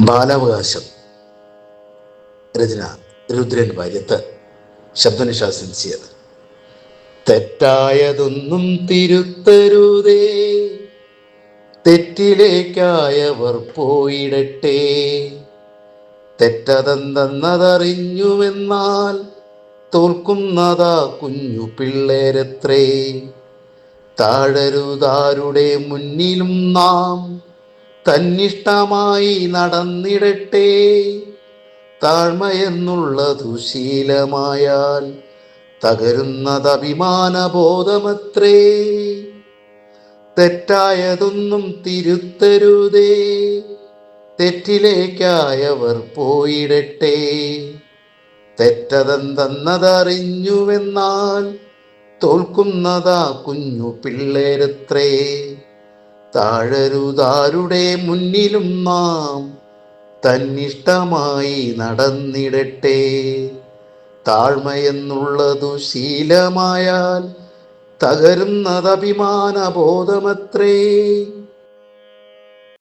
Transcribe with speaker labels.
Speaker 1: ബാലാവകാശം. രചന രുദ്രൻ വാര്യത്ത്. ശബ്ദനിശാസനം ചെയ്ത്. തെറ്റായതൊന്നും തിരുത്തരുതേ, തെറ്റിലേക്കായവർ പോയിടട്ടെ. തെറ്റതെന്തെന്നതറിഞ്ഞുവെന്നാൽ തോൽക്കുന്നതാ കുഞ്ഞു പിള്ളേരത്രേ. താഴരുതാരുടെ മുന്നിലും നാം തന്നിഷ്ടമായി നടന്നിടട്ടെ. താഴ്മയെന്നുള്ളതു ശീലമായാൽ തകരുന്നത് അഭിമാനബോധമത്രേ. തെറ്റായതൊന്നും തിരുത്തരുതേ, തെറ്റിലേക്കായവർ പോയിടട്ടെ. തെറ്റതെന്തെന്നതറിഞ്ഞുവെന്നാൽ തോൽക്കുന്നതാ കുഞ്ഞു പിള്ളേരത്രേ. താഴരുതാരുടെ മുന്നിലും നാം തന്നിഷ്ടമായി നടന്നിടട്ടെ. താഴ്മയെന്നുള്ളതു ശീലമായാൽ തകരുന്നത് അഭിമാനബോധമത്രേ.